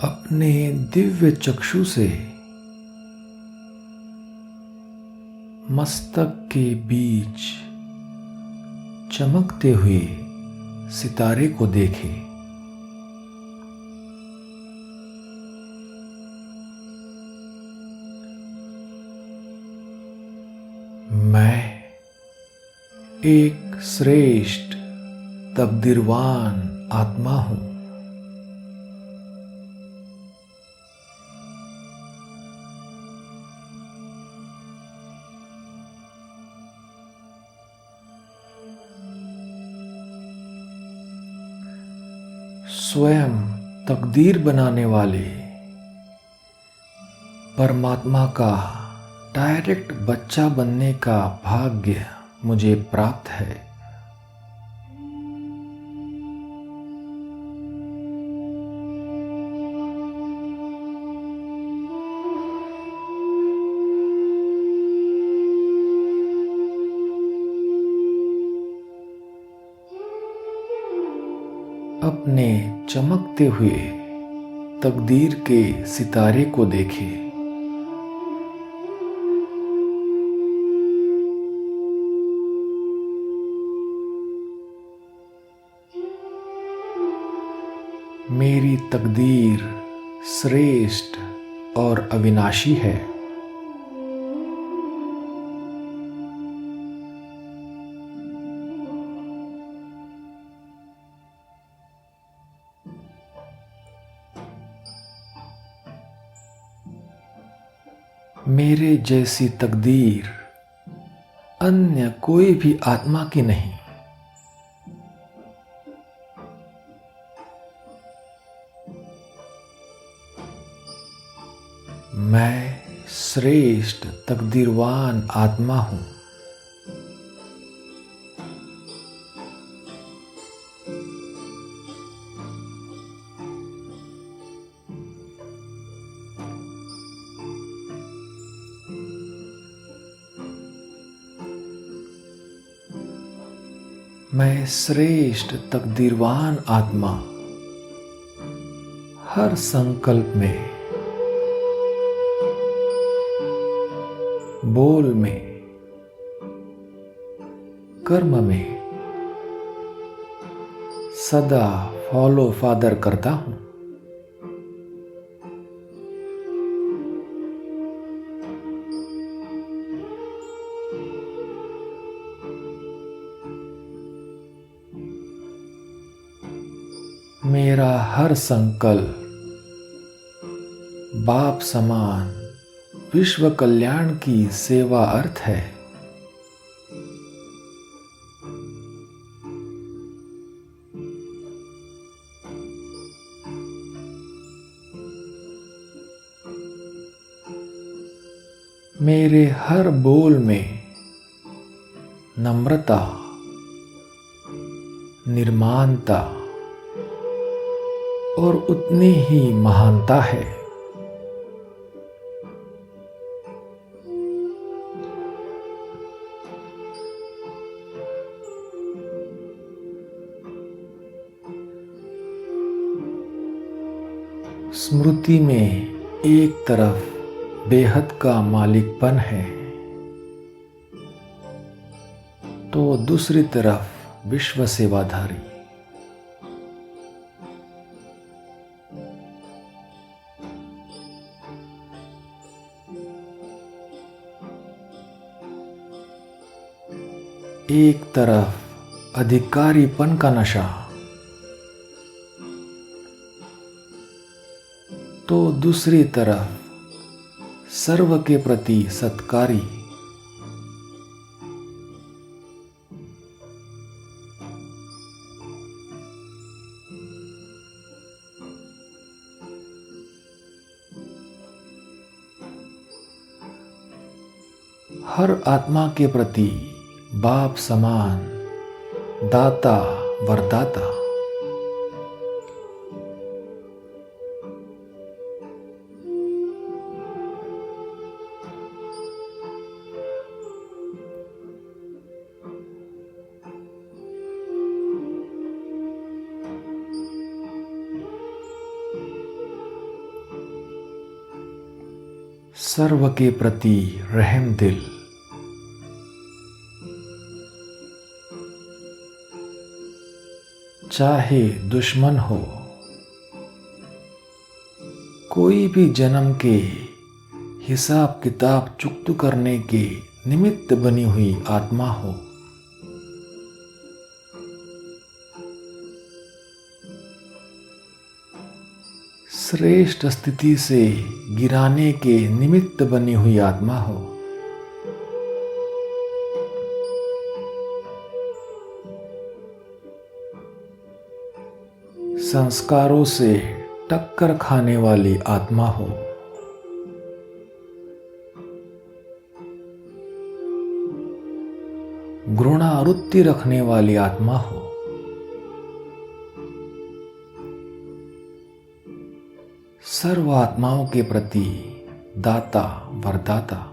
अपने दिव्य चक्षु से मस्तक के बीच चमकते हुए सितारे को देखे। मैं एक श्रेष्ठ तकदीरवान आत्मा हूं। स्वयं तकदीर बनाने वाले परमात्मा का डायरेक्ट बच्चा बनने का भाग्य मुझे प्राप्त है। अपने चमकते हुए तकदीर के सितारे को देखे। मेरी तकदीर श्रेष्ठ और अविनाशी है। मेरे जैसी तकदीर अन्य कोई भी आत्मा की नहीं। मैं श्रेष्ठ तकदीरवान आत्मा हूं। मैं श्रेष्ठ तकदीरवान आत्मा हर संकल्प में, बोल में, कर्म में सदा फॉलो फादर करता हूं। मेरा हर संकल्प बाप समान विश्व कल्याण की सेवा अर्थ है। मेरे हर बोल में नम्रता, निर्माणता और उतनी ही महानता है। स्मृति में एक तरफ बेहद का मालिकपन है तो दूसरी तरफ विश्व सेवाधारी। एक तरफ अधिकारीपन का नशा तो दूसरी तरफ सर्व के प्रति सत्कारी। हर आत्मा के प्रति बाप समान दाता वरदाता। सर्व के प्रति रहम दिल। चाहे दुश्मन हो, कोई भी जन्म के हिसाब किताब चुकता करने के निमित्त बनी हुई आत्मा हो, श्रेष्ठ स्थिति से गिराने के निमित्त बनी हुई आत्मा हो, संस्कारों से टक्कर खाने वाली आत्मा हो, घृणावृत्ति रखने वाली आत्मा हो, सर्व आत्माओं के प्रति दाता वरदाता।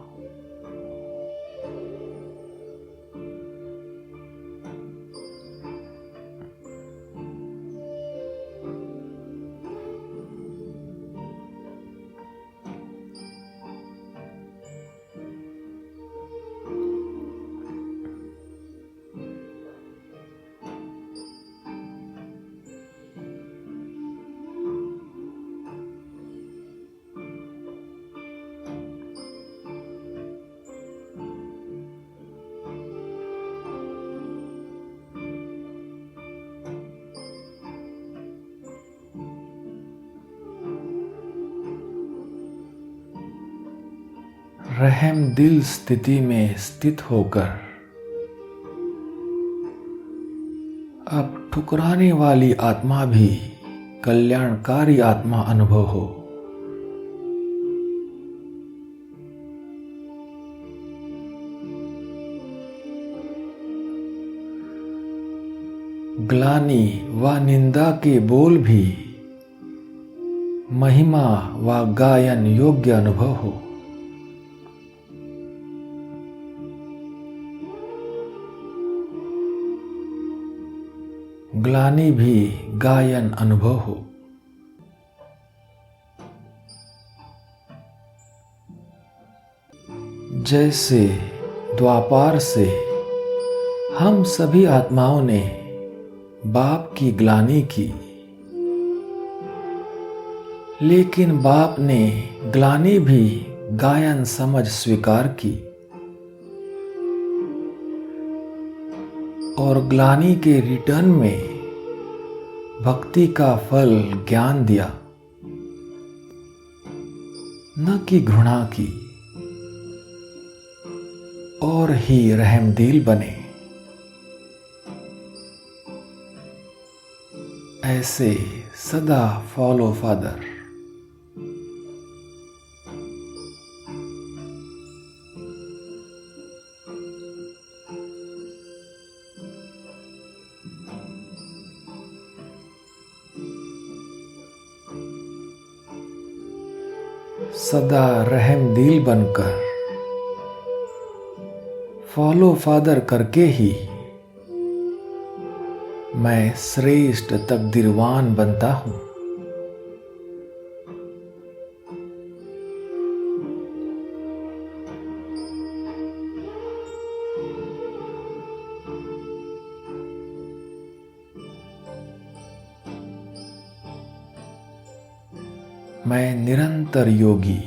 रहम दिल स्थिति में स्थित होकर अब ठुकराने वाली आत्मा भी कल्याणकारी आत्मा अनुभव हो। ग्लानि व निंदा के बोल भी महिमा व गायन योग्य अनुभव हो। ग्लानि भी गायन अनुभव हो। जैसे द्वापार से हम सभी आत्माओं ने बाप की ग्लानि की, लेकिन बाप ने ग्लानि भी गायन समझ स्वीकार की और ग्लानि के रिटर्न में भक्ति का फल ज्ञान दिया, न कि घृणा की, और ही रहमदिल बने। ऐसे सदा फॉलो फादर। सदा रहमदिल बनकर फॉलो फादर करके ही मैं श्रेष्ठ तकदीरवान बनता हूं। मैं निरंतर योगी,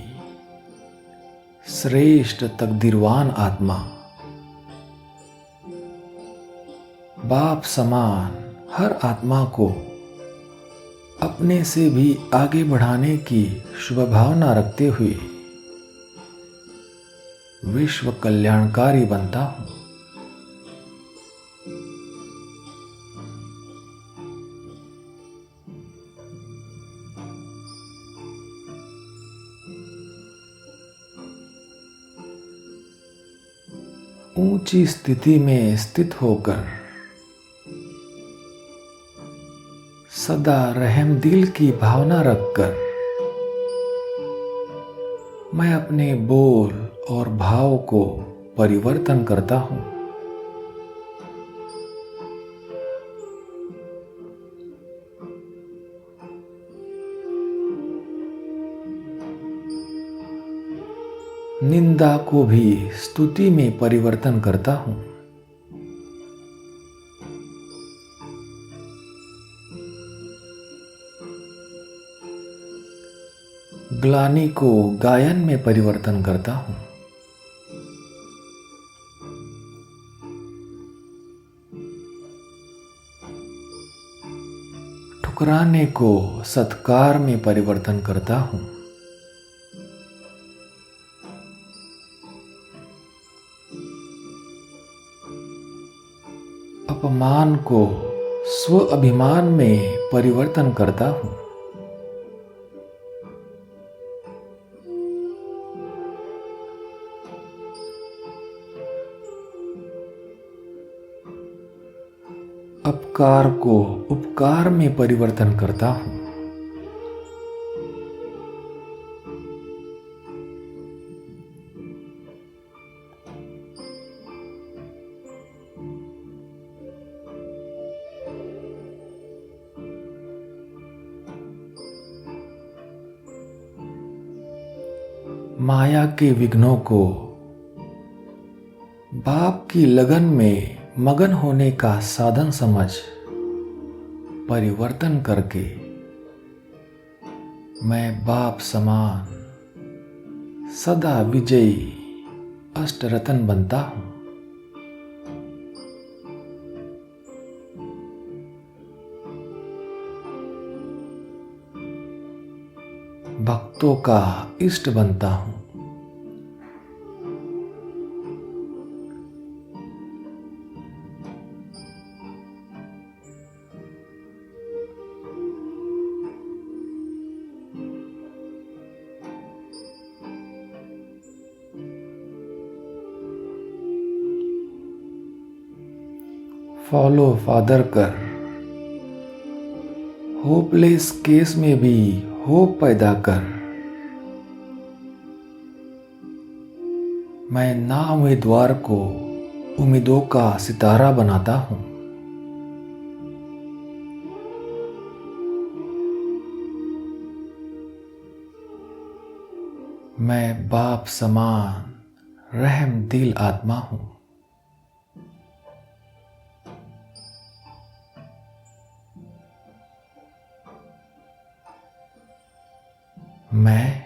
श्रेष्ठ तकदीरवान आत्मा, बाप समान हर आत्मा को अपने से भी आगे बढ़ाने की शुभ भावना रखते हुए विश्व कल्याणकारी बनता हूं। ऊंची स्थिति में स्थित होकर सदा रहमदिल की भावना रखकर मैं अपने बोल और भाव को परिवर्तन करता हूं। निंदा को भी स्तुति में परिवर्तन करता हूँ। ग्लानि को गायन में परिवर्तन करता हूँ। ठुकराने को सत्कार में परिवर्तन करता हूँ। अपमान को स्व अभिमान में परिवर्तन करता हूँ। अपकार को उपकार में परिवर्तन करता हूँ। माया के विघ्नों को बाप की लगन में मगन होने का साधन समझ परिवर्तन करके मैं बाप समान सदा विजयी अष्टरत्न बनता हूँ। भक्तों का इष्ट बनता हूँ। फॉलो फादर कर, होपलेस केस में भी होप पैदा कर। मैं ना उम्मीदवार को उम्मीदों का सितारा बनाता हूँ। मैं बाप समान रहम दिल आत्मा हूँ। मैं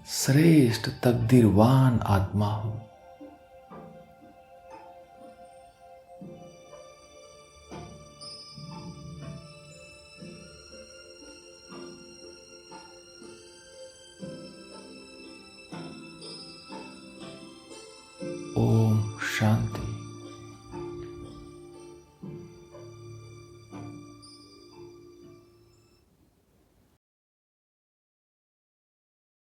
श्रेष्ठ तकदीरवान आत्मा हूँ। ओम शांति।